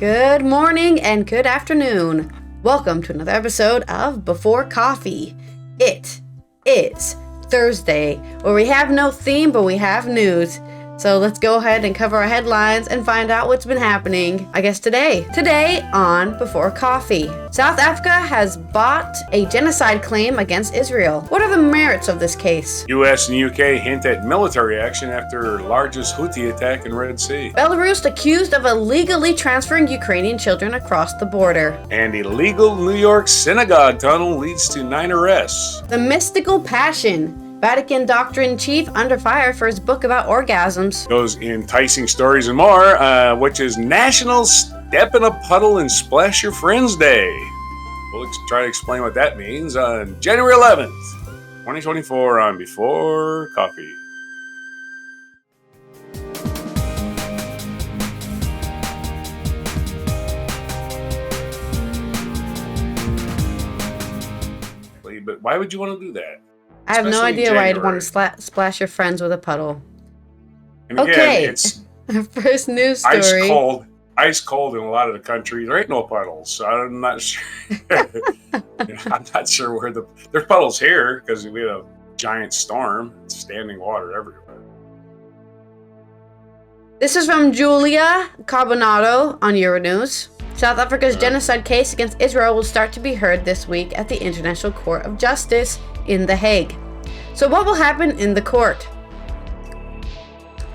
Good morning and good afternoon. Welcome to another episode of Before Coffee. It is Thursday, where we have no theme, but we have news. So let's go ahead and cover our headlines and find out what's been happening, I guess, today. Today on Before Coffee, South Africa has bought a genocide claim against Israel. What are the merits of this case? U.S. and UK hint at military action after largest Houthi attack in Red Sea. Belarus accused of illegally transferring Ukrainian children across the border. And illegal New York synagogue tunnel leads to 9 arrests. The mystical passion. Vatican doctrine chief under fire for his book about orgasms. Those enticing stories and more, which is National Step in a Puddle and Splash Your Friends Day. We'll try to explain what that means on January 11th, 2024 on Before Coffee. But why would you want to do that? I have no idea why I'd want to splash your friends with a puddle. And again, it's our first news story. Ice cold in a lot of the country. There ain't no puddles, so I'm not sure. I'm not sure where there's puddles here because we had a giant storm. It's standing water everywhere. This is from Julia Carbonaro on Euronews. South Africa's genocide case against Israel will start to be heard this week at the International Court of Justice in The Hague. So what will happen in the court?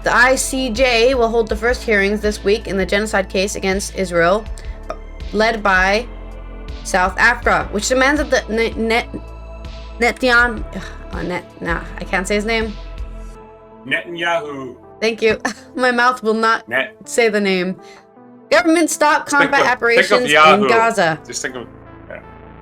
The ICJ will hold the first hearings this week in the genocide case against Israel, led by South Africa, which demands that the I can't say his name. Netanyahu. Thank you. My mouth will not say the name. Government stop combat operations in Gaza. Just think of.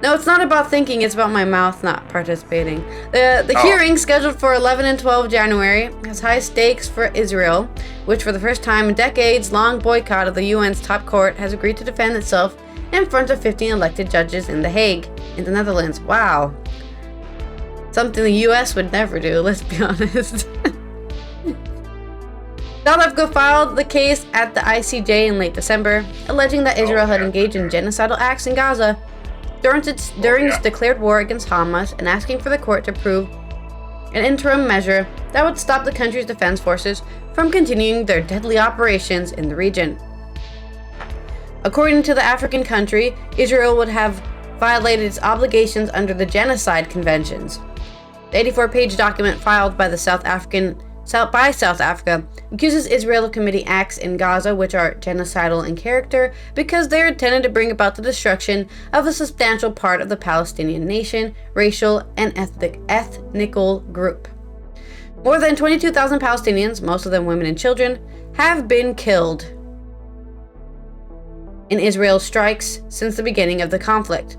No, it's not about thinking, it's about my mouth not participating. The hearing, scheduled for 11 and 12 January, has high stakes for Israel, which for the first time in decades-long boycott of the UN's top court has agreed to defend itself in front of 15 elected judges in The Hague, in the Netherlands. Wow. Something the US would never do, let's be honest. South Africa filed the case at the ICJ in late December, alleging that Israel had engaged in genocidal acts in Gaza during its declared war against Hamas, and asking for the court to approve an interim measure that would stop the country's defense forces from continuing their deadly operations in the region. According to the African country, Israel would have violated its obligations under the Genocide Conventions. The 84-page document filed by South Africa accuses Israel of committing acts in Gaza which are genocidal in character because they are intended to bring about the destruction of a substantial part of the Palestinian nation, racial, and ethnical group. More than 22,000 Palestinians, most of them women and children, have been killed in Israel's strikes since the beginning of the conflict,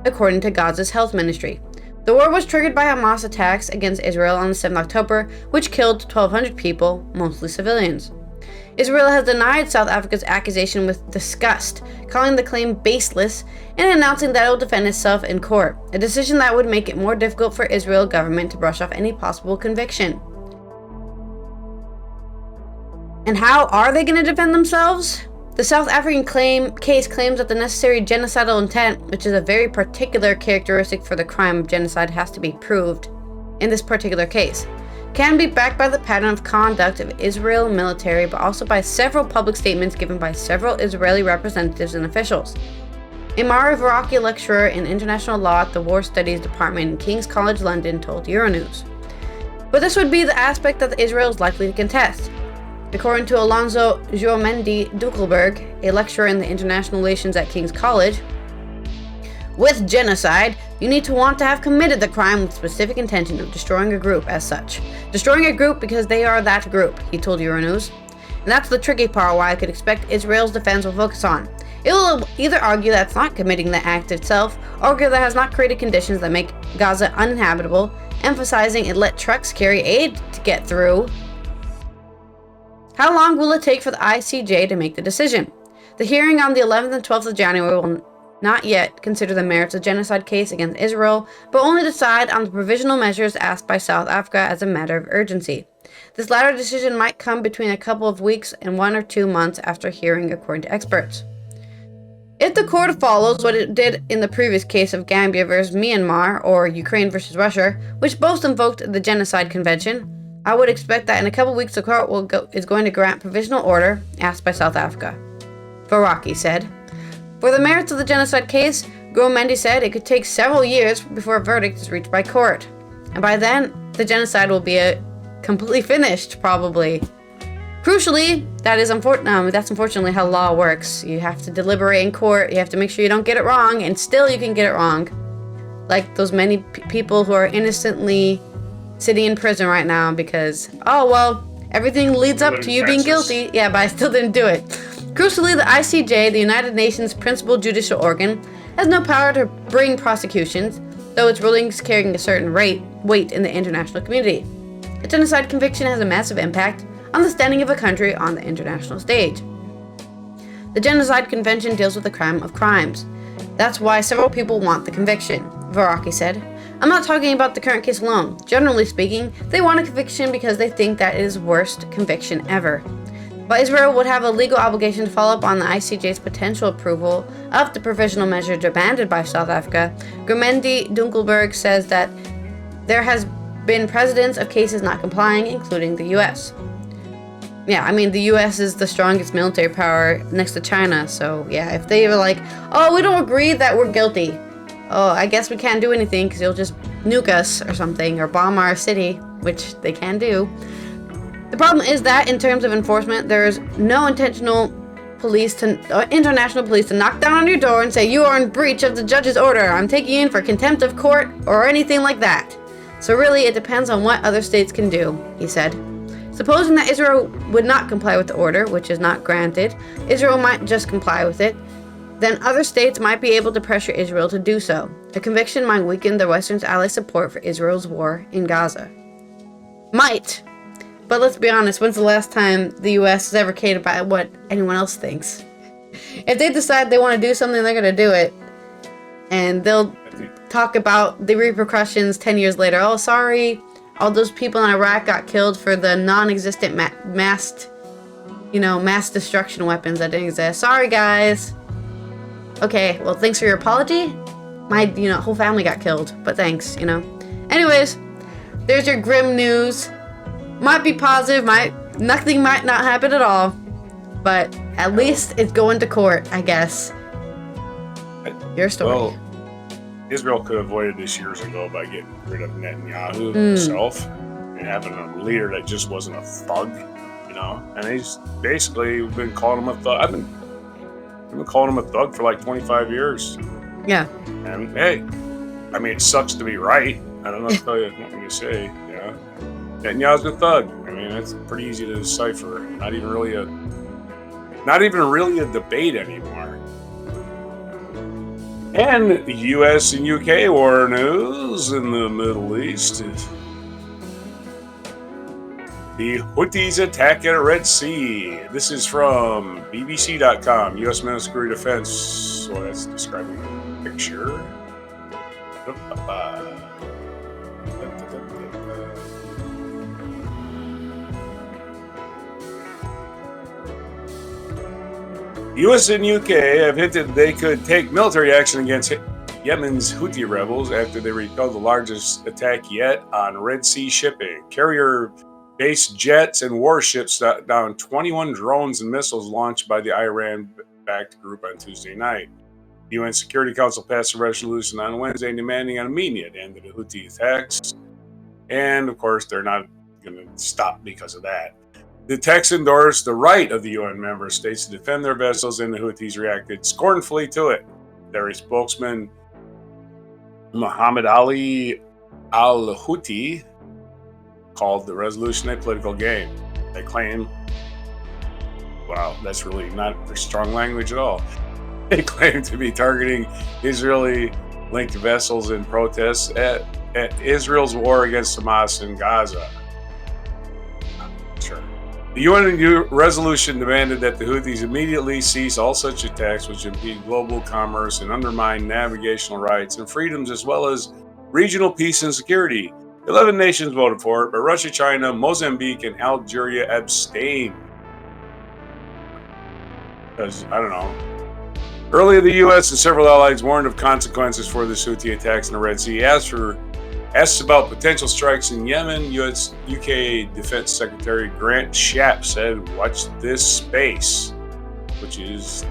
according to Gaza's health ministry. The war was triggered by Hamas attacks against Israel on the 7th of October, which killed 1,200 people, mostly civilians. Israel has denied South Africa's accusation with disgust, calling the claim baseless and announcing that it will defend itself in court, a decision that would make it more difficult for Israel government to brush off any possible conviction. And how are they going to defend themselves? The South African case claims that the necessary genocidal intent, which is a very particular characteristic for the crime of genocide, has to be proved in this particular case, can be backed by the pattern of conduct of Israel military, but also by several public statements given by several Israeli representatives and officials. A Varaki lecturer in international law at the War Studies Department in King's College London told Euronews. But this would be the aspect that Israel is likely to contest. According to Alonso Joamendi Dukelberg, a lecturer in the international relations at King's College, with genocide, you need to want to have committed the crime with specific intention of destroying a group as such. Destroying a group because they are that group, he told Euronews. And that's the tricky part why I could expect Israel's defense will focus on. It will either argue that it's not committing the act itself, or argue that it has not created conditions that make Gaza uninhabitable, emphasizing it let trucks carry aid to get through. How long will it take for the ICJ to make the decision? The hearing on the 11th and 12th of January will not yet consider the merits of the genocide case against Israel, but only decide on the provisional measures asked by South Africa as a matter of urgency. This latter decision might come between a couple of weeks and 1 or 2 months after hearing, according to experts. If the court follows what it did in the previous case of Gambia versus Myanmar, or Ukraine versus Russia, which both invoked the Genocide Convention, I would expect that in a couple weeks the court is going to grant provisional order asked by South Africa. Varaki said. For the merits of the genocide case, Gromendi said it could take several years before a verdict is reached by court. And by then, the genocide will be completely finished, probably. Crucially, that's unfortunately how law works. You have to deliberate in court, you have to make sure you don't get it wrong, and still you can get it wrong. Like those many people who are innocently sitting in prison right now because, everything leads up to you being guilty. Yeah, but I still didn't do it. Crucially, the ICJ, the United Nations principal judicial organ, has no power to bring prosecutions, though its rulings carrying a certain weight in the international community. A genocide conviction has a massive impact on the standing of a country on the international stage. The Genocide Convention deals with the crime of crimes. That's why several people want the conviction, Varaki said. I'm not talking about the current case alone. Generally speaking, they want a conviction because they think that it is the worst conviction ever. But Israel would have a legal obligation to follow up on the ICJ's potential approval of the provisional measure demanded by South Africa. Gromendi Dunkelberg says that there has been precedents of cases not complying, including the U.S. Yeah, I mean, the U.S. is the strongest military power next to China, so yeah, if they were like, we don't agree that we're guilty, I guess we can't do anything because you'll just nuke us or something, or bomb our city, which they can do. The problem is that, in terms of enforcement, there's no international police to knock down on your door and say, you are in breach of the judge's order, I'm taking you in for contempt of court, or anything like that. So really, it depends on what other states can do, he said. Supposing that Israel would not comply with the order, which is not granted, Israel might just comply with it, then other states might be able to pressure Israel to do so. A conviction might weaken the Western's ally support for Israel's war in Gaza. Might. But let's be honest, when's the last time the U.S. has ever cared about what anyone else thinks? If they decide they want to do something, they're going to do it. And they'll talk about the repercussions 10 years later. Oh, sorry, all those people in Iraq got killed for the non-existent mass destruction weapons that didn't exist. Sorry, guys. Okay, well, thanks for your apology. My, whole family got killed, but thanks, Anyways, there's your grim news. Might be positive, nothing might not happen at all, but at least it's going to court, I guess. Your story. Well, Israel could have avoided this years ago by getting rid of Netanyahu himself and having a leader that just wasn't a thug, And he's basically been calling him a thug. I've been calling him a thug for like 25 years. Yeah. And hey, I mean, it sucks to be right. I don't know what to say. Netanyahu's a thug. I mean, it's pretty easy to decipher. Not even really a debate anymore. And the U.S. and UK war news in the Middle East. The Houthis attack at Red Sea. This is from BBC.com. U.S. Ministry of Defense. So that's describing the picture. The U.S. and UK have hinted they could take military action against Yemen's Houthi rebels after they repelled the largest attack yet on Red Sea shipping. Carrier-based jets and warships shot down 21 drones and missiles launched by the Iran-backed group on Tuesday night. The UN Security Council passed a resolution on Wednesday demanding an immediate end to the Houthi attacks. And, of course, they're not going to stop because of that. The text endorsed the right of the UN member states to defend their vessels, and the Houthis reacted scornfully to it. Their spokesman, Muhammad Ali al-Houthi, called the resolution a political game. They claim, wow, that's really not strong language at all. They claim to be targeting Israeli-linked vessels in protests at Israel's war against Hamas in Gaza. Sure. The UN resolution demanded that the Houthis immediately cease all such attacks which impede global commerce and undermine navigational rights and freedoms, as well as regional peace and security. 11 nations voted for it, but Russia, China, Mozambique, and Algeria abstained. Because, I don't know, Earlier, the U.S. and several allies warned of consequences for the Houthi attacks in the Red Sea. Asked about potential strikes in Yemen, UK Defense Secretary Grant Shapps said, "Watch this space," which is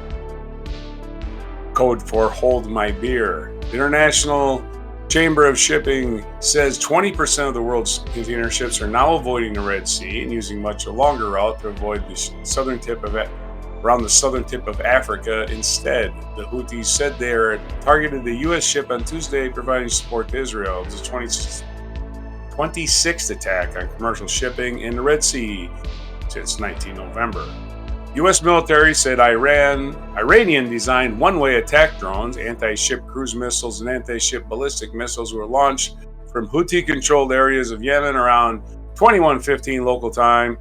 code for "hold my beer." The International Chamber of Shipping says 20% of the world's container ships are now avoiding the Red Sea and using much a longer route to avoid around the southern tip of Africa instead. The Houthis said they targeted the U.S. ship on Tuesday, providing support to Israel. It was the 26th attack on commercial shipping in the Red Sea since 19 November. U.S. military said Iranian-designed one-way attack drones, anti-ship cruise missiles, and anti-ship ballistic missiles were launched from Houthi-controlled areas of Yemen around 21:15 local time,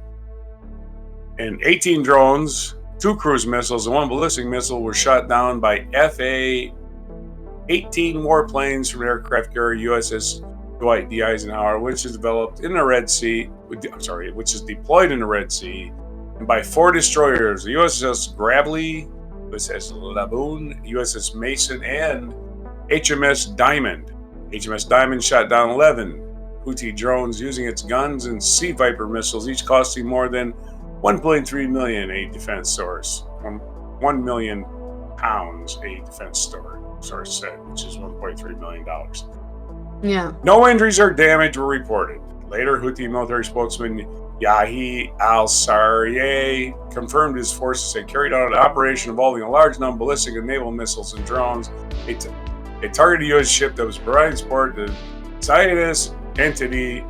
and 18 drones, 2 cruise missiles, and 1 ballistic missile were shot down by FA-18 warplanes from aircraft carrier USS Dwight D. Eisenhower, which is deployed in the Red Sea, and by 4 destroyers: the USS Gravely, USS Laboon, USS Mason, and HMS Diamond. HMS Diamond shot down 11 Houthi drones using its guns and Sea Viper missiles, each costing more than $1.3 million, a defense source. £1 million, a defense source said, which is $1.3 million. Yeah. No injuries or damage were reported. Later, Houthi military spokesman Yahi al-Sariyeh confirmed his forces had carried out an operation involving a large number of ballistic and naval missiles and drones. They targeted a U.S. ship that was providing support to Zionist entity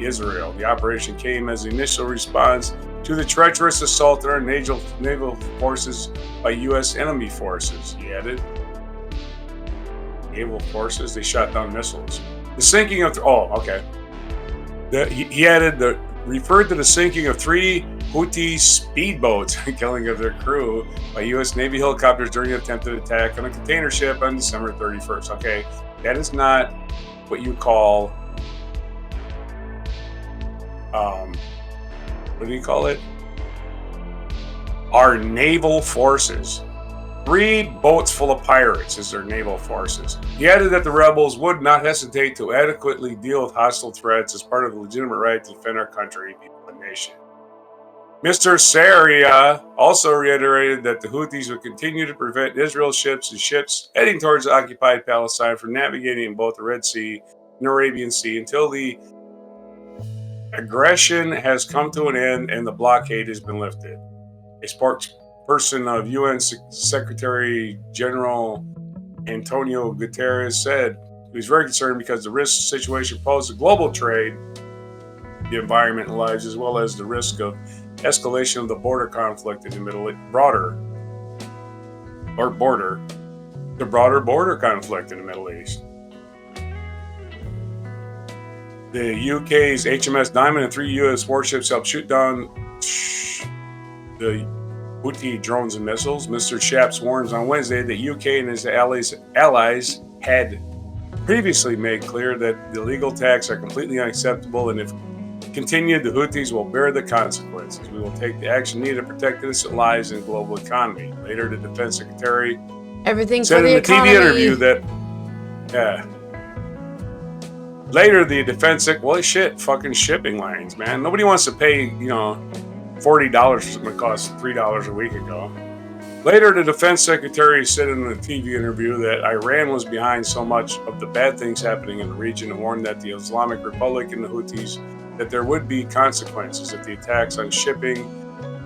Israel. The operation came as the initial response to the treacherous assault on our naval forces by U.S. enemy forces. He added, naval forces, they shot down missiles. The sinking of, he added, referred to the sinking of 3 Houthi speedboats and killing of their crew by U.S. Navy helicopters during an attempted attack on a container ship on December 31st. Okay, that is not what you call, what do you call it? Our naval forces. 3 boats full of pirates is their naval forces. He added that the rebels would not hesitate to adequately deal with hostile threats as part of the legitimate right to defend our country and nation. Mr. Saria also reiterated that the Houthis would continue to prevent Israel ships and ships heading towards occupied Palestine from navigating in both the Red Sea and Arabian Sea until the aggression has come to an end and the blockade has been lifted. A spokesperson of UN Secretary General Antonio Guterres said he was very concerned because the risk situation posed to global trade, the environment and lives, as well as the risk of escalation of the border conflict in the Middle East, broader conflict in the Middle East. The UK's HMS Diamond and 3 US warships helped shoot down the Houthi drones and missiles. Mr. Shapps warns on Wednesday that UK and his allies had previously made clear that the illegal attacks are completely unacceptable, and if continued, the Houthis will bear the consequences. We will take the action needed to protect innocent lives and the global economy. Later, the defense secretary said in the TV interview that, fucking shipping lines, man. Nobody wants to pay, $40 for something that cost $3 a week ago. Later, the defense secretary said in a TV interview that Iran was behind so much of the bad things happening in the region and warned that the Islamic Republic and the Houthis that there would be consequences if the attacks on shipping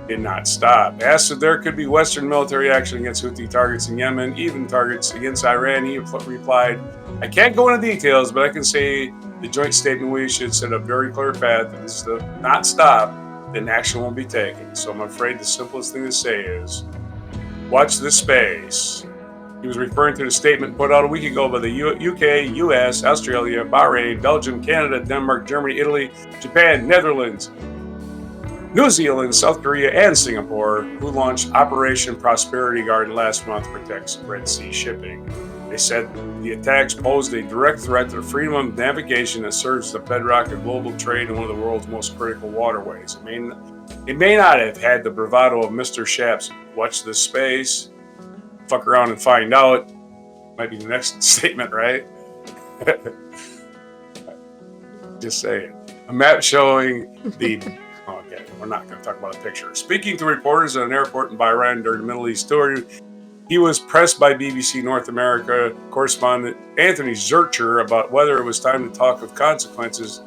did not stop. Asked if there could be Western military action against Houthi targets in Yemen, even targets against Iran, he replied, "I can't go into details, but I can say the joint statement we should set a very clear path that this does not stop, then action won't be taken. So I'm afraid the simplest thing to say is, watch this space." He was referring to the statement put out a week ago by the UK, US, Australia, Bahrain, Belgium, Canada, Denmark, Germany, Italy, Japan, Netherlands, New Zealand, South Korea, and Singapore, who launched Operation Prosperity Guard last month to protect Red Sea shipping. They said the attacks posed a direct threat to the freedom of navigation that serves as the bedrock of global trade in one of the world's most critical waterways. It may not have had the bravado of Mr. Shapps' "watch this space" fuck around and find out. Might be the next statement, right? Just saying. A map showing the... Okay, we're not going to talk about a picture. Speaking to reporters at an airport in Bahrain during the Middle East tour, he was pressed by BBC North America correspondent Anthony Zurcher about whether it was time to talk of consequences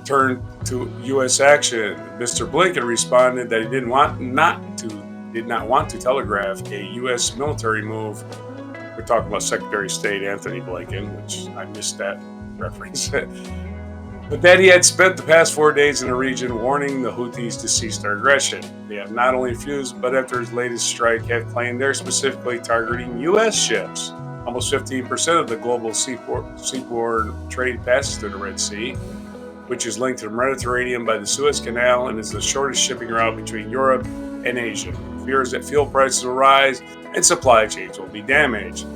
turned to U.S. action. Mr. Blinken responded that he did not want to telegraph a U.S. military move. We're talking about Secretary of State Anthony Blinken, which I missed that reference. But that he had spent the past 4 days in the region warning the Houthis to cease their aggression. They have not only refused, but after his latest strike have claimed they're specifically targeting U.S. ships. Almost 15% of the global seaborne trade passes through the Red Sea, which is linked to the Mediterranean by the Suez Canal and is the shortest shipping route between Europe and Asia. Fears that fuel prices will rise and supply chains will be damaged.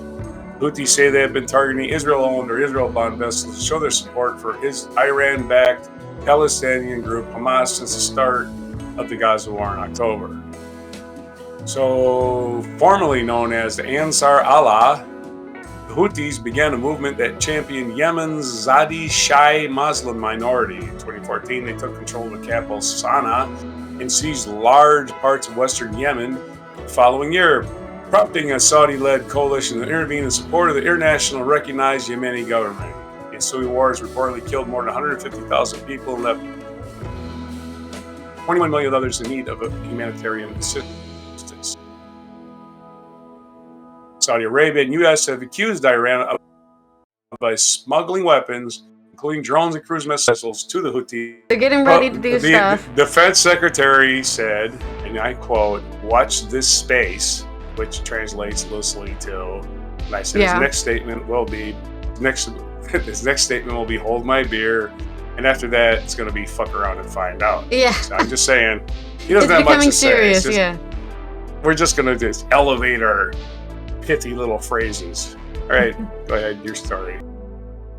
Houthis say they have been targeting Israel-owned or Israel-bound vessels to show their support for Iran-backed Palestinian group Hamas since the start of the Gaza war in October. So, formerly known as the Ansar Allah, the Houthis began a movement that championed Yemen's Zaydi Shia Muslim minority. In 2014, they took control of the capital Sana'a and seized large parts of western Yemen the following year, prompting a Saudi-led coalition to intervene in support of the international recognized Yemeni government. The ensuing wars reportedly killed more than 150,000 people and left 21 million others in need of humanitarian assistance. Saudi Arabia and U.S. have accused Iran of smuggling weapons, including drones and cruise missiles, to the Houthis. They're getting ready to do stuff. The defense secretary said, and I quote, "Watch this space," which translates loosely to, and I said, his next statement will be, hold my beer, and after that, it's going to be fuck around and find out. Yeah. So I'm just saying, he doesn't have much to serious, say. Yeah. We're just going to just elevate our pithy little phrases. All right, go ahead, your story.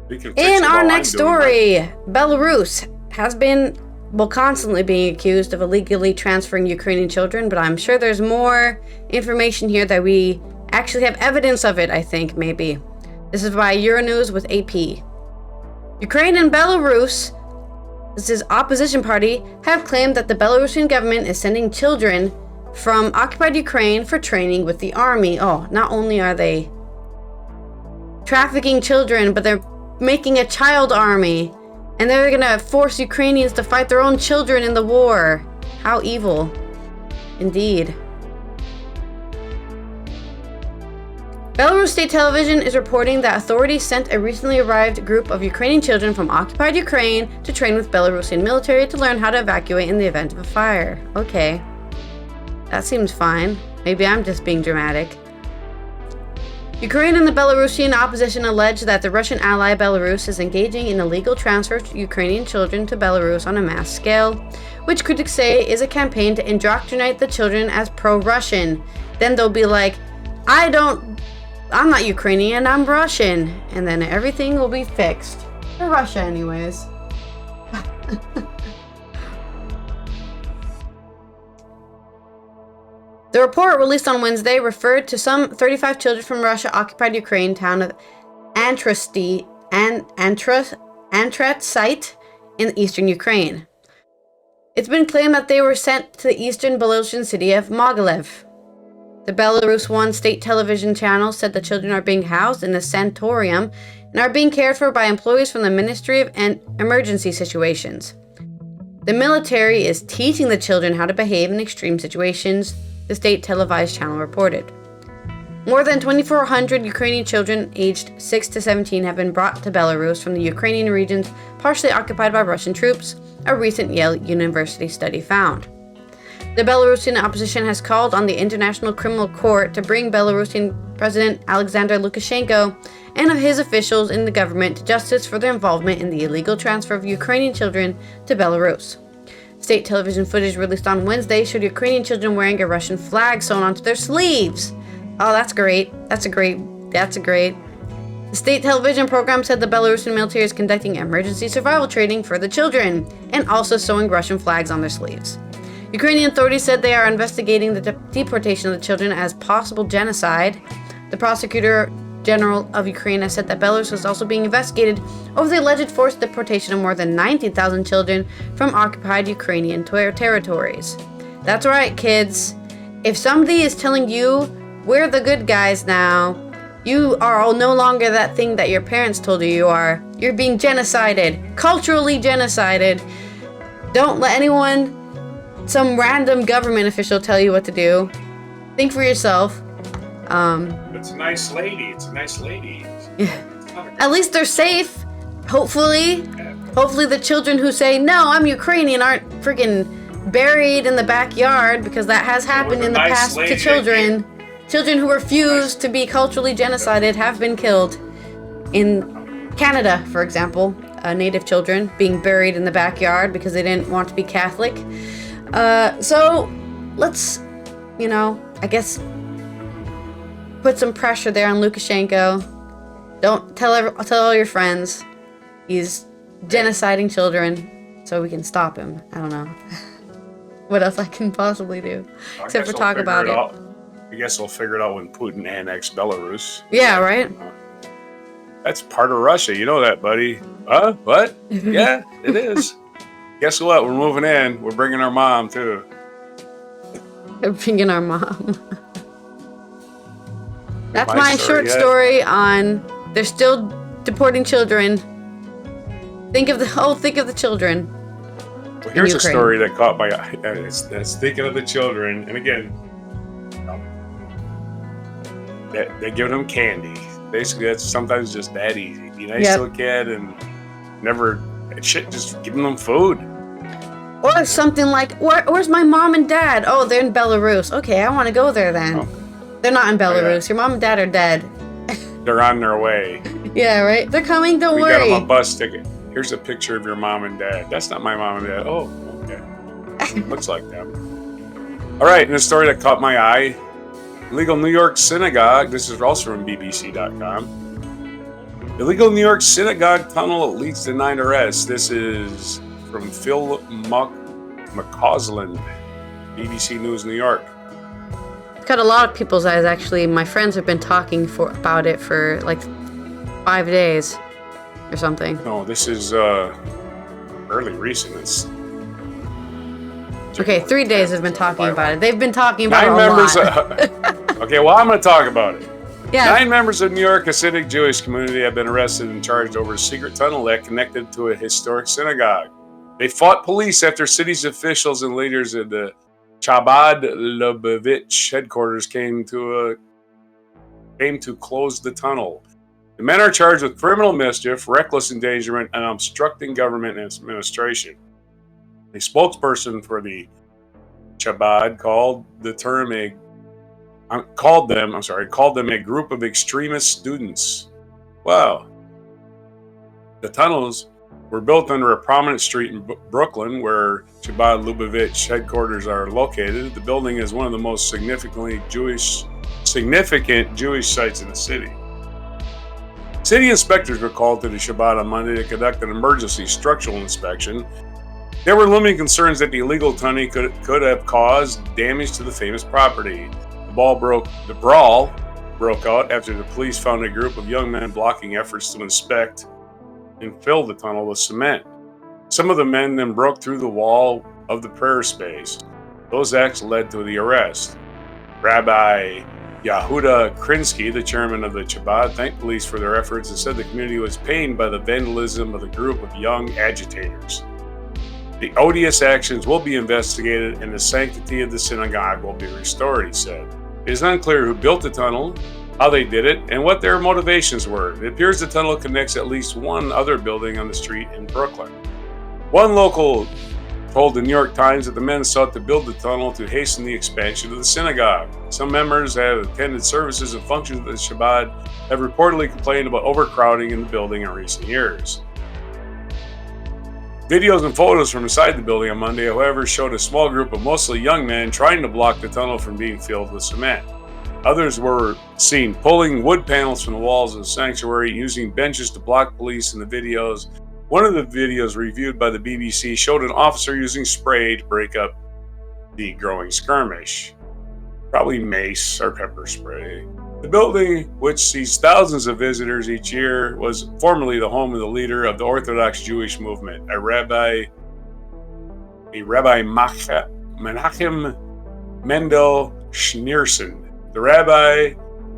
In our next story, Belarus has been, constantly being accused of illegally transferring Ukrainian children, but I'm sure there's more information here that we actually have evidence of it, I think, maybe. This is by Euronews with AP. Ukraine and Belarus, this is opposition party, have claimed that the Belarusian government is sending children from occupied Ukraine for training with the army. Oh, not only are they trafficking children, but they're making a child army. And they're gonna force Ukrainians to fight their own children in the war. How evil. Indeed. Belarus state television is reporting that authorities sent a recently arrived group of Ukrainian children from occupied Ukraine to train with Belarusian military to learn how to evacuate in the event of a fire. Okay. That seems fine. Maybe I'm just being dramatic. Ukraine and the Belarusian opposition allege that the Russian ally Belarus is engaging in illegal transfer of Ukrainian children to Belarus on a mass scale, which critics say is a campaign to indoctrinate the children as pro-Russian. Then they'll be like, I'm not Ukrainian, I'm Russian. And then everything will be fixed. For Russia anyways. The report, released on Wednesday, referred to some 35 children from Russia-occupied Ukraine town of Antrazite in eastern Ukraine. It's been claimed that they were sent to the eastern Belarusian city of Mogilev. The Belarus One state television channel said the children are being housed in a sanatorium and are being cared for by employees from the Ministry of Emergency Situations. The military is teaching the children how to behave in extreme situations, the state televised channel reported. More than 2,400 Ukrainian children aged 6 to 17 have been brought to Belarus from the Ukrainian regions partially occupied by Russian troops, a recent Yale University study found. The Belarusian opposition has called on the International Criminal Court to bring Belarusian President Alexander Lukashenko and of his officials in the government to justice for their involvement in the illegal transfer of Ukrainian children to Belarus. State television footage released on Wednesday showed Ukrainian children wearing a Russian flag sewn onto their sleeves. Oh, that's great. That's great. The state television program said the Belarusian military is conducting emergency survival training for the children and also sewing Russian flags on their sleeves. Ukrainian authorities said they are investigating the deportation of the children as possible genocide. The prosecutor general of Ukraine has said that Belarus is also being investigated over the alleged forced deportation of more than 19,000 children from occupied Ukrainian territories. That's right, kids. If somebody is telling you we're the good guys now, you are no longer that thing that your parents told you are. You're being genocided, culturally genocided. Don't let anyone, some random government official, tell you what to do. Think for yourself. It's a nice lady. It's a nice lady. At least they're safe. Hopefully. Hopefully the children who say, no, I'm Ukrainian, aren't freaking buried in the backyard, because that has happened in the past to children. Children who refuse to be culturally genocided have been killed. In Canada, for example, native children being buried in the backyard because they didn't want to be Catholic. So let's, I guess, put some pressure there on Lukashenko. Don't tell all your friends he's genociding children, so we can stop him. I don't know what else I can possibly do except for talk about it. I guess we'll figure it out when Putin annexed Belarus. Yeah, right? That's part of Russia. You know that, buddy. Huh? What? Yeah, it is. Guess what? We're moving in. We're bringing our mom, too. We're bringing our mom. That's my short story on they're still deporting children. Think of the children. Well, here's a story that caught my eye. That's thinking of the children. And again, they give them candy. Basically, that's sometimes just that easy. Be nice to a kid and just giving them food. Or something like, where's my mom and dad? Oh, they're in Belarus. Okay, I want to go there then. Oh. They're not in Belarus. Your mom and dad are dead. They're on their way. Yeah, right? They're coming, don't worry. We got them a bus ticket. Here's a picture of your mom and dad. That's not my mom and dad. Oh, okay. Looks like them. All right, and a story that caught my eye. Illegal New York synagogue. This is also from BBC.com. Illegal New York synagogue tunnel leads to 9 arrests. This is from Phil McCausland, BBC News New York. Got a lot of people's eyes, actually. My friends have been talking about it for like 5 days or something. No, this is fairly recent. It's okay, 3 days have been talking about it. They've been talking about it a lot. Okay, well, I'm going to talk about it. Yeah. 9 members of New York Hasidic Jewish community have been arrested and charged over a secret tunnel that connected to a historic synagogue. They fought police after city's officials and leaders of the Chabad Lubavitch headquarters came to close the tunnel. The men are charged with criminal mischief, reckless endangerment, and obstructing government administration. A spokesperson for the Chabad called them a group of extremist students. Wow. The tunnels were built under a prominent street in Brooklyn where Chabad Lubavitch headquarters are located. The building is one of the most significant Jewish sites in the city. City inspectors were called to the Chabad on Monday to conduct an emergency structural inspection. There were looming concerns that the illegal tunnel could have caused damage to the famous property. The brawl broke out after the police found a group of young men blocking efforts to inspect and fill the tunnel with cement. Some of the men then broke through the wall of the prayer space. Those acts led to the arrest. Rabbi Yehuda Krinsky, the chairman of the Chabad, thanked police for their efforts and said the community was pained by the vandalism of the group of young agitators. The odious actions will be investigated and the sanctity of the synagogue will be restored, he said. It is unclear who built the tunnel, how they did it, and what their motivations were. It appears the tunnel connects at least one other building on the street in Brooklyn. One local told the New York Times that the men sought to build the tunnel to hasten the expansion of the synagogue. Some members have attended services and functions of the Shabbat have reportedly complained about overcrowding in the building in recent years. Videos and photos from inside the building on Monday, however, showed a small group of mostly young men trying to block the tunnel from being filled with cement. Others were seen pulling wood panels from the walls of the sanctuary, using benches to block police in the videos. One of the videos reviewed by the BBC showed an officer using spray to break up the growing skirmish. Probably mace or pepper spray. The building, which sees thousands of visitors each year, was formerly the home of the leader of the Orthodox Jewish movement, a Rabbi Menachem Mendel Schneerson. The rabbi,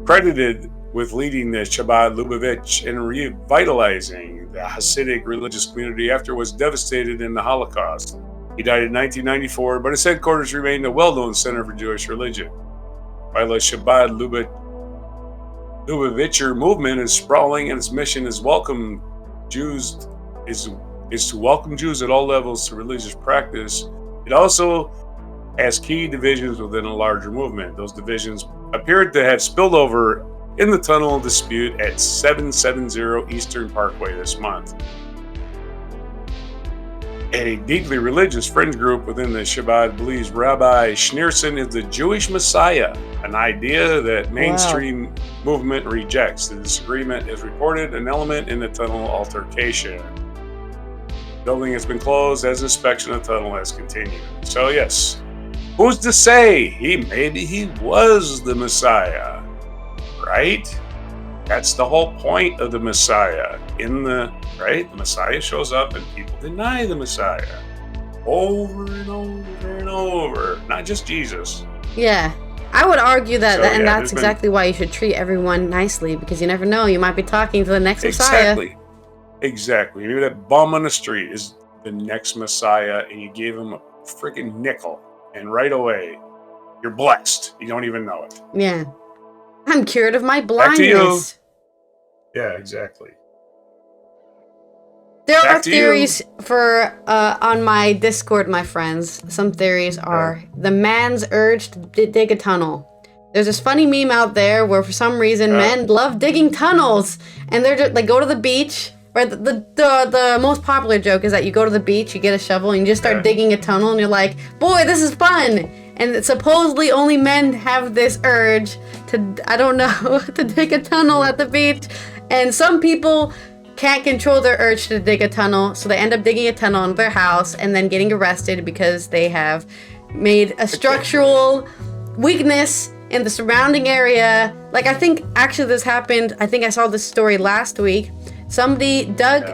credited with leading the Chabad Lubavitch and revitalizing the Hasidic religious community after it was devastated in the Holocaust. He died in 1994, but his headquarters remained a well-known center for Jewish religion. While the Chabad Lubavitcher movement is sprawling and its mission is to welcome Jews at all levels to religious practice, it also has key divisions within a larger movement. Those divisions appeared to have spilled over in the tunnel dispute at 770 Eastern Parkway this month. A deeply religious fringe group within the Chabad believes Rabbi Schneerson is the Jewish Messiah, an idea that mainstream movement rejects. The disagreement is reported an element in the tunnel altercation. The building has been closed as inspection of the tunnel has continued. So yes, who's to say maybe he was the Messiah, right? That's the whole point of the Messiah. The Messiah shows up and people deny the Messiah over and over and over. Not just Jesus. Yeah. I would argue that, that's exactly why you should treat everyone nicely, because you never know, you might be talking to the next Messiah. Exactly. Maybe that bum on the street is the next Messiah, and you gave him a freaking nickel, and right away, you're blessed. You don't even know it. Yeah. I'm cured of my blindness. Back to you. Yeah, exactly. There are theories for on my Discord, my friends. Some theories are the man's urge to dig a tunnel. There's this funny meme out there where for some reason men love digging tunnels, and they're just, go to the beach. Right, the most popular joke is that you go to the beach, you get a shovel, and you just start digging a tunnel, and you're like, boy, this is fun. And supposedly only men have this urge to, to dig a tunnel at the beach. And some people can't control their urge to dig a tunnel, so they end up digging a tunnel in their house and then getting arrested because they have made a structural weakness in the surrounding area. I think actually this happened, I think I saw this story last week. Somebody dug,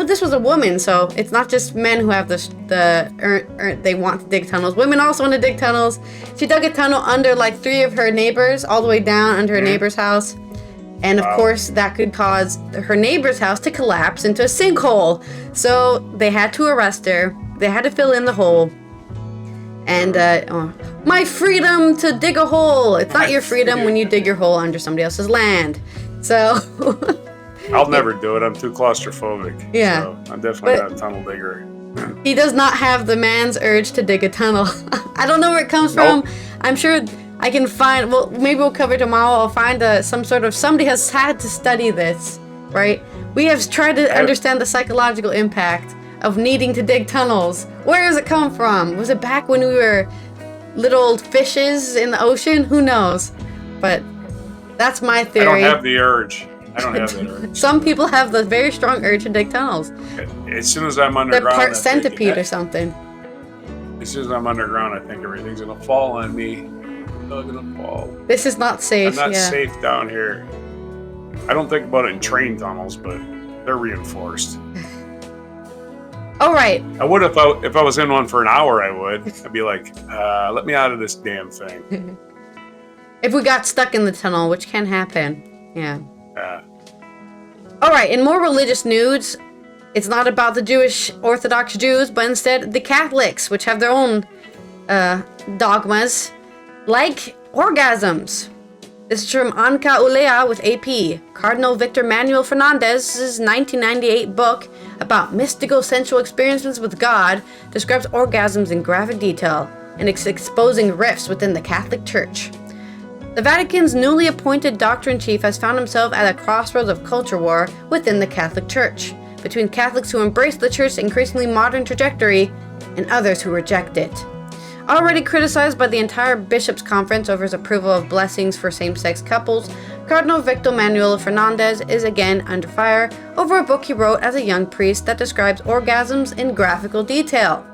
this was a woman, so it's not just men who have they want to dig tunnels. Women also want to dig tunnels. She dug a tunnel under 3 of her neighbors, all the way down under her neighbor's house. And of course, that could cause her neighbor's house to collapse into a sinkhole. So they had to arrest her. They had to fill in the hole. And, my freedom to dig a hole. It's not your freedom when you dig your hole under somebody else's land. So... I'll never do it. I'm too claustrophobic. Yeah. So I'm definitely not a tunnel digger. He does not have the man's urge to dig a tunnel. I don't know where it comes from. I'm sure I can find, maybe we'll cover it tomorrow. I'll find somebody has had to study this, right? We have tried to understand the psychological impact of needing to dig tunnels. Where does it come from? Was it back when we were little fishes in the ocean? Who knows? But that's my theory. I don't have the urge. I don't have that urge. Some people have the very strong urge to dig tunnels. As soon as I'm underground, they're part centipede or something. As soon as I'm underground, I think everything's gonna fall on me. It's all gonna fall. This is not safe. I'm not safe down here. I don't think about it in train tunnels, but they're reinforced. All right. I would if I was in one for an hour. I would. I'd be like, let me out of this damn thing. If we got stuck in the tunnel, which can happen. Yeah. All right, in more religious news, it's not about the Jewish Orthodox Jews, but instead the Catholics, which have their own dogmas, like orgasms. This is from Anka Ulea with AP. Cardinal Victor Manuel Fernandez's 1998 book about mystical sensual experiences with God describes orgasms in graphic detail and exposing rifts within the Catholic Church. The Vatican's newly appointed doctor-in-chief has found himself at a crossroads of culture war within the Catholic Church, between Catholics who embrace the Church's increasingly modern trajectory and others who reject it. Already criticized by the entire Bishops' Conference over his approval of blessings for same-sex couples, Cardinal Victor Manuel Fernandez is again under fire over a book he wrote as a young priest that describes orgasms in graphical detail.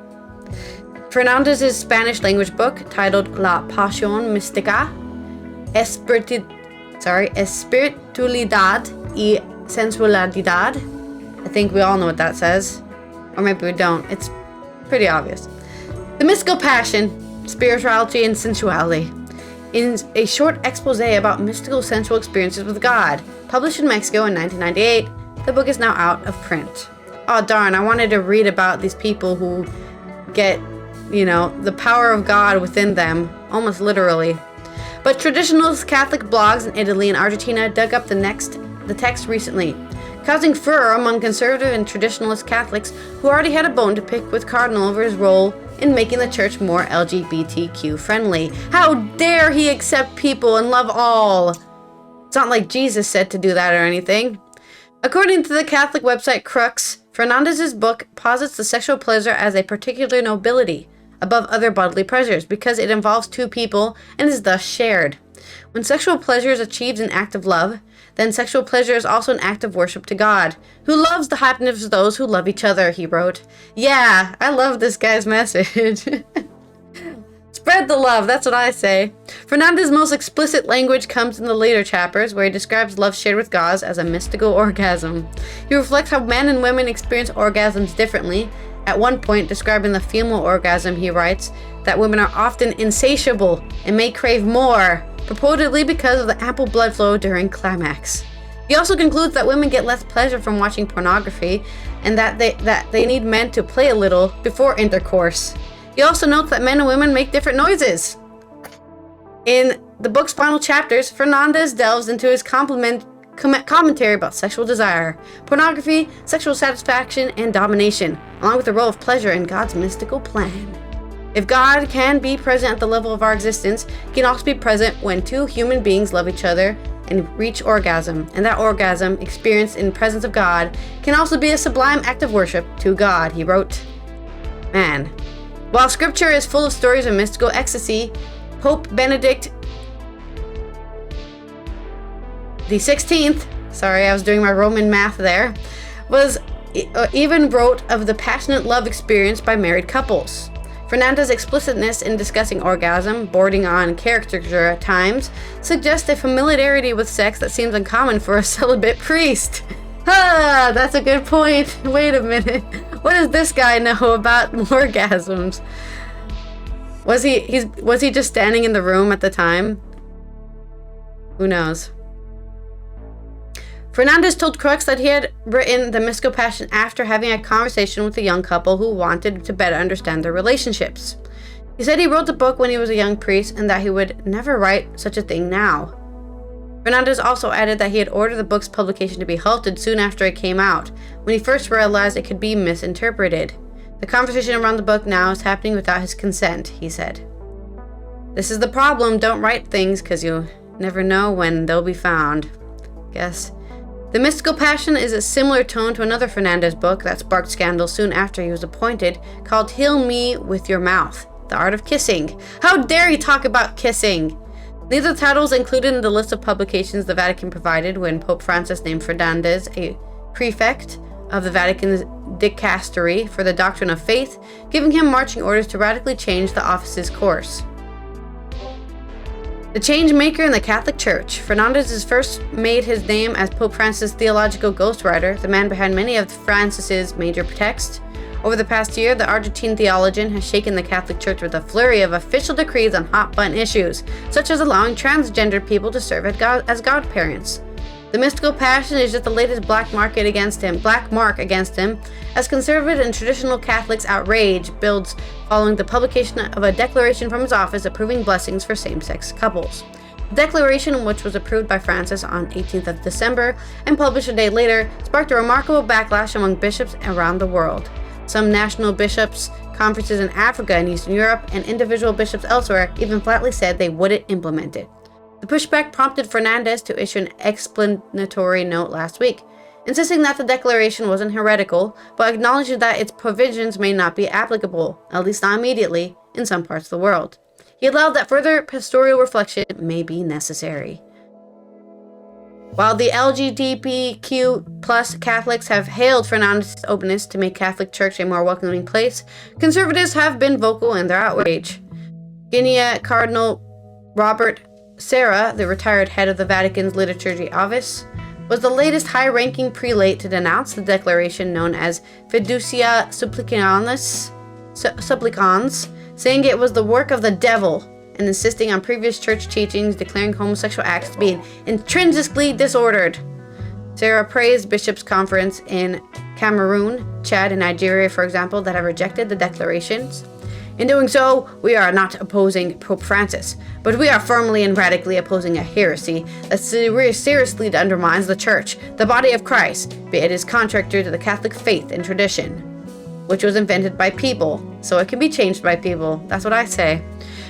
Fernandez's Spanish language book, titled La Pasión Mística, Espiritualidad y Sensualidad. I think we all know what that says. Or maybe we don't. It's pretty obvious. The Mystical Passion, Spirituality and Sensuality, in a short expose about mystical sensual experiences with God. Published in Mexico in 1998, the book is now out of print. Oh darn, I wanted to read about these people who get, the power of God within them, almost literally. But traditionalist Catholic blogs in Italy and Argentina dug up the text recently, causing furor among conservative and traditionalist Catholics who already had a bone to pick with Cardinal over his role in making the church more LGBTQ friendly. How dare he accept people and love all? It's not like Jesus said to do that or anything. According to the Catholic website Crux, Fernandez's book posits the sexual pleasure as a particular nobility above other bodily pleasures because it involves two people and is thus shared. When sexual pleasure is achieved in act of love, then sexual pleasure is also an act of worship to God, who loves the happiness of those who love each other, he wrote. Yeah, I love this guy's message. Spread the love, that's what I say. Fernandez's most explicit language comes in the later chapters, where he describes love shared with God as a mystical orgasm. He reflects how men and women experience orgasms differently. At one point, describing the female orgasm, he writes that women are often insatiable and may crave more, purportedly because of the ample blood flow during climax. He also concludes that women get less pleasure from watching pornography and that they need men to play a little before intercourse. He also notes that men and women make different noises. In the book's final chapters, Fernandez delves into his commentary about sexual desire, pornography, sexual satisfaction, and domination, along with the role of pleasure in God's mystical plan. If God can be present at the level of our existence, he can also be present when two human beings love each other and reach orgasm, and that orgasm, experienced in the presence of God, can also be a sublime act of worship to God, he wrote. Man. While scripture is full of stories of mystical ecstasy, Pope Benedict the 16th, sorry, I was doing my Roman math there, even wrote of the passionate love experienced by married couples. Fernandez's explicitness in discussing orgasm, bordering on caricature at times, suggests a familiarity with sex that seems uncommon for a celibate priest. Ah, that's a good point. Wait a minute. What does this guy know about orgasms? Was he just standing in the room at the time? Who knows? Fernandez told Crux that he had written The Mystical Passion after having a conversation with a young couple who wanted to better understand their relationships. He said he wrote the book when he was a young priest and that he would never write such a thing now. Fernandez also added that he had ordered the book's publication to be halted soon after it came out, when he first realized it could be misinterpreted. The conversation around the book now is happening without his consent, he said. This is the problem, don't write things because you never know when they'll be found. Guess. The Mystical Passion is a similar tone to another Fernandez book that sparked scandal soon after he was appointed, called Heal Me With Your Mouth, The Art of Kissing. How dare he talk about kissing? These are titles included in the list of publications the Vatican provided when Pope Francis named Fernandez a prefect of the Vatican's dicastery for the doctrine of faith, giving him marching orders to radically change the office's course. The change maker in the Catholic Church, Fernandez first made his name as Pope Francis' theological ghostwriter, the man behind many of Francis's major texts. Over the past year, the Argentine theologian has shaken the Catholic Church with a flurry of official decrees on hot-button issues, such as allowing transgender people to serve as godparents. The Mystical Passion is just the latest black mark against him, as conservative and traditional Catholics' outrage builds following the publication of a declaration from his office approving blessings for same-sex couples. The declaration, which was approved by Francis on 18th of December and published a day later, sparked a remarkable backlash among bishops around the world. Some national bishops' conferences in Africa and Eastern Europe and individual bishops elsewhere even flatly said they wouldn't implement it. The pushback prompted Fernandez to issue an explanatory note last week, insisting that the declaration wasn't heretical, but acknowledging that its provisions may not be applicable, at least not immediately, in some parts of the world. He allowed that further pastoral reflection may be necessary. While the LGBTQ plus Catholics have hailed Fernandez's openness to make Catholic Church a more welcoming place, conservatives have been vocal in their outrage. Guinea Cardinal Robert Serra, the retired head of the Vatican's liturgy office, was the latest high-ranking prelate to denounce the declaration known as Fiducia Supplicans, saying it was the work of the devil, and insisting on previous church teachings declaring homosexual acts to be intrinsically disordered. Sarah praised Bishops' Conference in Cameroon, Chad, and Nigeria, for example, that have rejected the declarations. In doing so, we are not opposing Pope Francis, but we are firmly and radically opposing a heresy that seriously undermines the Church, the body of Christ, but it is contrary to the Catholic faith and tradition, which was invented by people, so it can be changed by people. That's what I say.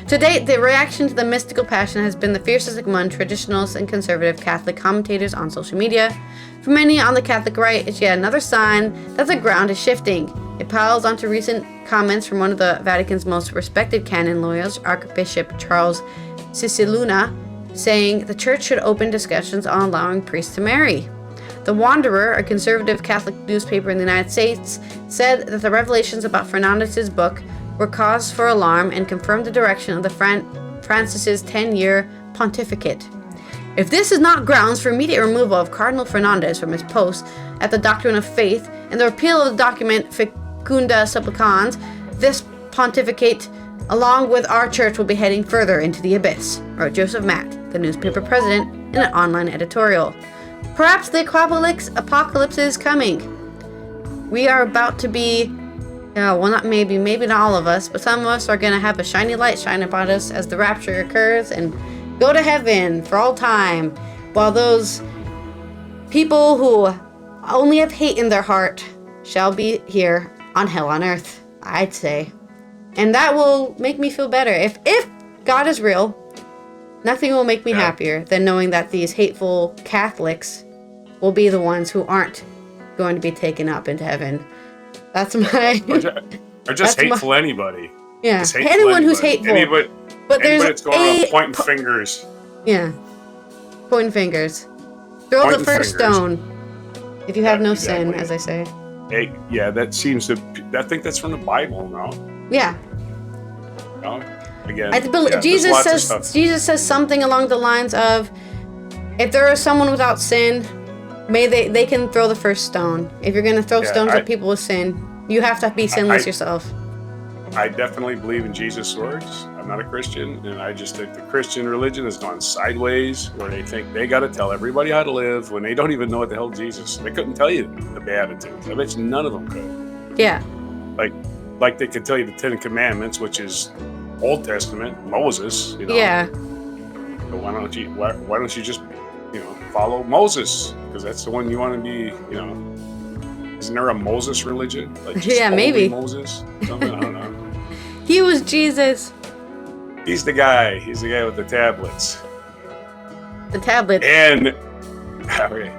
To date, the reaction to the mystical passion has been the fiercest among traditionalists and conservative Catholic commentators on social media. For many on the Catholic right, it's yet another sign that the ground is shifting. It piles onto recent comments from one of the Vatican's most respected canon lawyers, Archbishop Charles Cisiluna, saying the Church should open discussions on allowing priests to marry. The Wanderer, a conservative Catholic newspaper in the United States, said that the revelations about Fernandez's book were cause for alarm and confirmed the direction of the Francis's 10-year pontificate. If this is not grounds for immediate removal of Cardinal Fernandez from his post at the Doctrine of Faith and the repeal of the document Fecunda Supplicans, this pontificate, along with our church, will be heading further into the abyss, wrote Joseph Matt, the newspaper president, in an online editorial. Perhaps the apocalypse is coming. We are about to be, well, not maybe not all of us, but some of us are going to have a shiny light shine upon us as the rapture occurs and go to heaven for all time, while those people who only have hate in their heart shall be here on hell on earth, I'd say. And that will make me feel better. If God is real, nothing will make me happier than knowing that these hateful Catholics will be the ones who aren't going to be taken up into heaven. That's my... or just hateful anybody. Yeah, just hateful anyone who's hateful. But there's that's going around pointing fingers. Yeah, pointing fingers. Throw the first stone if you have no sin, as I say. Hey, yeah, that seems to... I think that's from the Bible, no? Yeah. No? Again, Jesus says something along the lines of, if there is someone without sin, they can throw the first stone. If you're going to throw stones at people with sin, you have to be sinless yourself. I definitely believe in Jesus' words. I'm not a Christian, and I just think the Christian religion has gone sideways, where they think they got to tell everybody how to live when they don't even know what the hell Jesus. They couldn't tell you the Beatitudes. I bet you none of them could. Yeah. Like they could tell you the Ten Commandments, which is Old Testament, Moses. You know. Yeah. But why don't you just follow Moses, because that's the one you want to be. Isn't there a Moses religion? Like maybe Moses. Something I don't know. He was Jesus. He's the guy. He's the guy with the tablets. The tablets. And okay.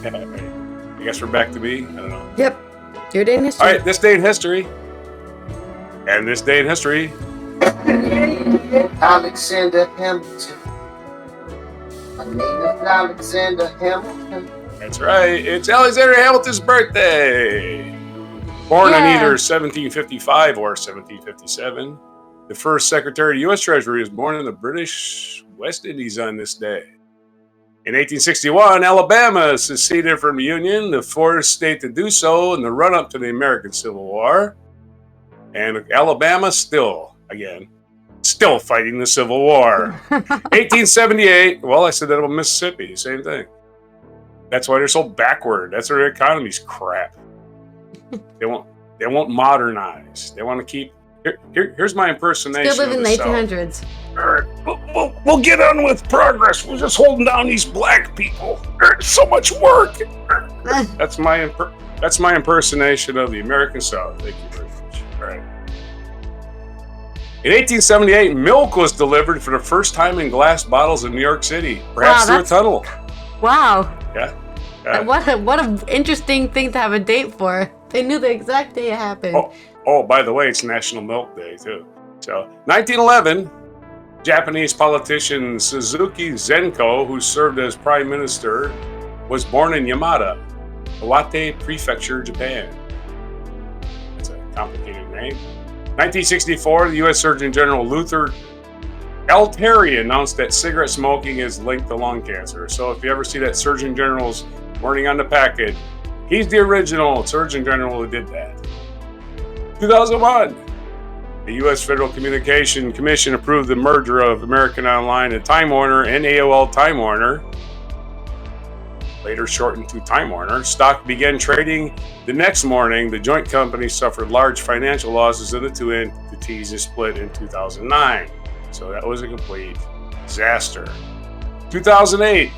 I guess we're back to me. I don't know. Yep. Your day in history. All right, this day in history. And this day in history. Alexander Hamilton. My name is Alexander Hamilton. That's right. It's Alexander Hamilton's birthday. Born in either 1755 or 1757. The first Secretary of the U.S. Treasury was born in the British West Indies on this day. In 1861, Alabama seceded from the Union, the fourth state to do so in the run-up to the American Civil War. And Alabama still fighting the Civil War. 1878, well, I said that about Mississippi, same thing. That's why they're so backward. That's why their economy's crap. They won't modernize. They want to keep... Here's my impersonation. Still live in the 1800s. We'll get on with progress. We're just holding down these black people. There's so much work. That's my impersonation of the American South. Thank you very much. All right. In 1878, milk was delivered for the first time in glass bottles in New York City, perhaps through a tunnel. Wow. Yeah. What an interesting thing to have a date for. They knew the exact day it happened. Oh, by the way, it's National Milk Day, too. So, 1911, Japanese politician Suzuki Zenko, who served as prime minister, was born in Yamada, Iwate Prefecture, Japan. That's a complicated name. 1964, the U.S. Surgeon General Luther L. Terry announced that cigarette smoking is linked to lung cancer. So if you ever see that Surgeon General's warning on the packet, he's the original Surgeon General who did that. 2001, the U.S. Federal Communication Commission approved the merger of American Online and Time Warner and AOL Time Warner, later shortened to Time Warner. Stock began trading the next morning. The joint company suffered large financial losses and the two entities split in 2009. So that was a complete disaster. 2008,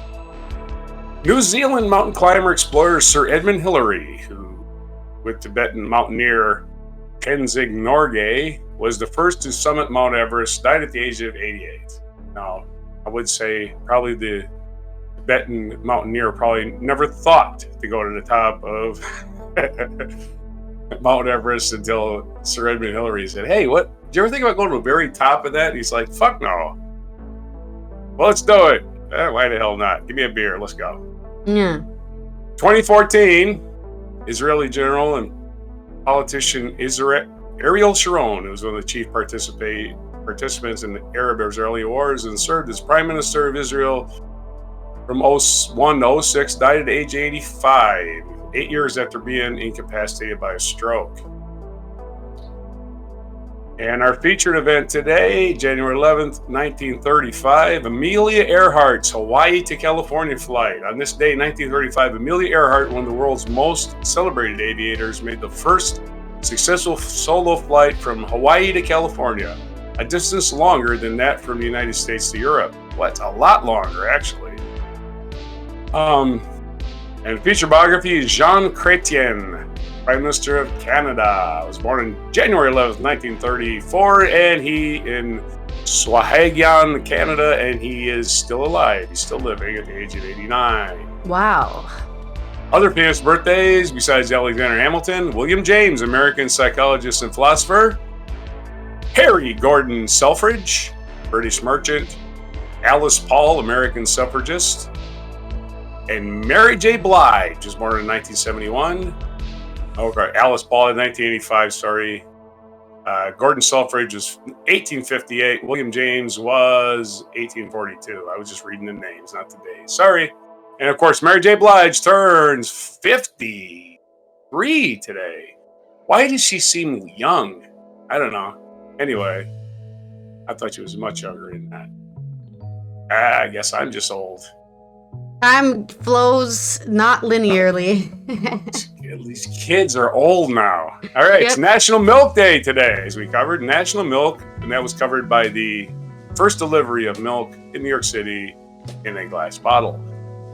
New Zealand mountain climber explorer Sir Edmund Hillary, who, with Tibetan mountaineer Tenzing Norgay, was the first to summit Mount Everest, died at the age of 88. Now, I would say probably the Tibetan mountaineer probably never thought to go to the top of Mount Everest until Sir Edmund Hillary said, "Hey, what? Did you ever think about going to the very top of that?" And he's like, "Fuck no." Well, let's do it. Why the hell not? Give me a beer. Let's go. Yeah. 2014, Israeli general and politician Ariel Sharon, who was one of the chief participants in the Arab-Israeli wars and served as prime minister of Israel from 01 to 06, died at age 85, 8 years after being incapacitated by a stroke. And our featured event today, January 11th, 1935, Amelia Earhart's Hawaii to California flight. On this day, 1935, Amelia Earhart, one of the world's most celebrated aviators, made the first successful solo flight from Hawaii to California, a distance longer than that from the United States to Europe. Well, it's a lot longer, actually. And feature biography is Jean Chrétien, Prime Minister of Canada. Was born on January 11th, 1934, and he in Swahigan, Canada, and he is still alive. He's still living at the age of 89. Wow. Other famous birthdays besides Alexander Hamilton: William James, American psychologist and philosopher; Harry Gordon Selfridge, British merchant; Alice Paul, American suffragist; and Mary J. Blige, was born in 1971. Okay, Alice Paul in 1985, sorry. Gordon Selfridge was 1858. William James was 1842. I was just reading the names, not the days. Sorry. And of course, Mary J. Blige turns 53 today. Why does she seem young? I don't know. Anyway, I thought she was much younger than that. I guess I'm just old. Time flows not linearly. These kids are old now. All right, It's National Milk Day today, as we covered. National Milk, and that was covered by the first delivery of milk in New York City in a glass bottle.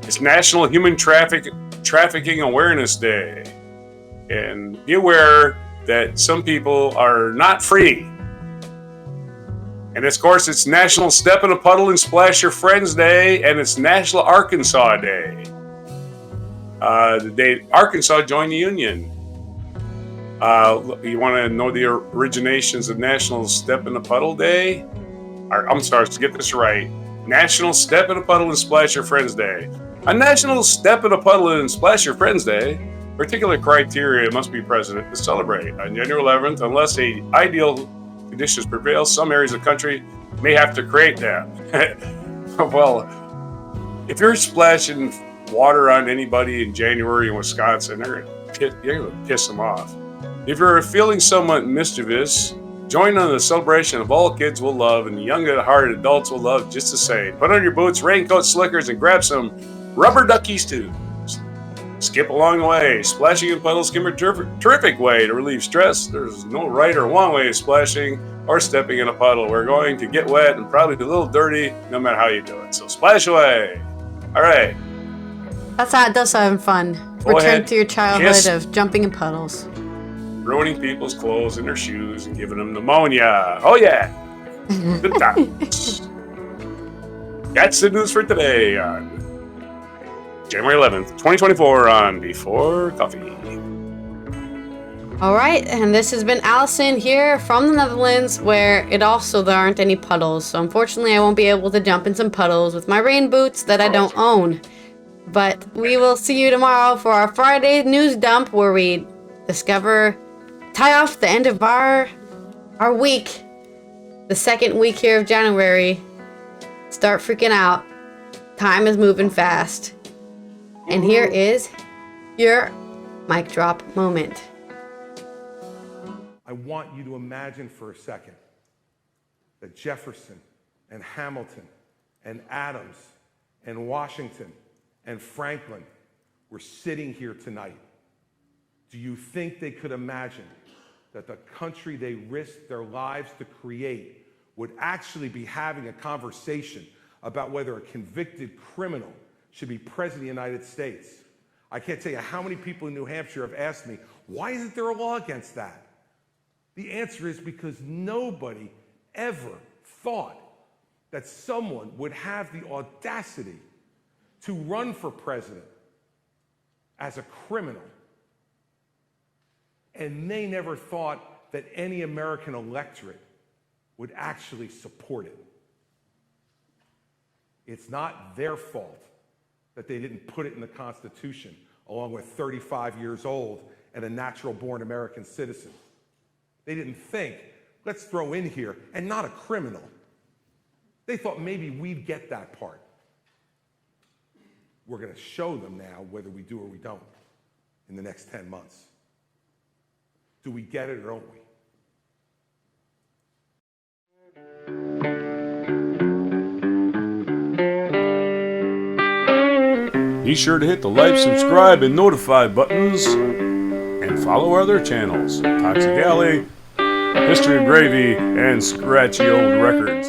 It's National Human Trafficking Awareness Day. And be aware that some people are not free. And of course, it's National Step in a Puddle and Splash Your Friends Day, and it's National Arkansas Day. The day Arkansas joined the Union. You want to know the originations of National Step in a Puddle Day? I'm sorry, to get this right. National Step in a Puddle and Splash Your Friends Day. On National Step in a Puddle and Splash Your Friends Day, particular criteria must be present to celebrate. On January 11th, unless an ideal conditions prevail, some areas of the country may have to create them. Well, if you're splashing water on anybody in January in Wisconsin, you're going to piss them off. If you're feeling somewhat mischievous, join on the celebration of all kids will love and young at heart adults will love just the same. Put on your boots, raincoats, slickers, and grab some rubber duckies too. Skip along the way. Splashing in puddles can be a terrific way to relieve stress. There's no right or wrong way of splashing or stepping in a puddle. We're going to get wet and probably a little dirty no matter how you do it. So splash away. All right. That does sound fun. Return to your childhood of jumping in puddles. Ruining people's clothes and their shoes and giving them pneumonia. Oh, yeah. Good times. That's the news for today on January 11th, 2024 on Before Coffee. Alright, and this has been Allison here from the Netherlands, where there aren't any puddles. So unfortunately I won't be able to jump in some puddles with my rain boots that I don't own. But we will see you tomorrow for our Friday news dump, where we tie off the end of our week. The second week here of January. Start freaking out. Time is moving fast. And here is your mic drop moment. I want you to imagine for a second that Jefferson and Hamilton and Adams and Washington and Franklin were sitting here tonight. Do you think they could imagine that the country they risked their lives to create would actually be having a conversation about whether a convicted criminal should be president of the United States? I can't tell you how many people in New Hampshire have asked me, why isn't there a law against that? The answer is because nobody ever thought that someone would have the audacity to run for president as a criminal. And they never thought that any American electorate would actually support it. It's not their fault that they didn't put it in the Constitution, along with 35 years old and a natural-born American citizen. They didn't think, let's throw in here, and not a criminal. They thought maybe we'd get that part. We're going to show them now whether we do or we don't in the next 10 months. Do we get it or don't we? Be sure to hit the like, subscribe, and notify buttons, and follow our other channels, Toxic Alley, History of Gravy, and Scratchy Old Records.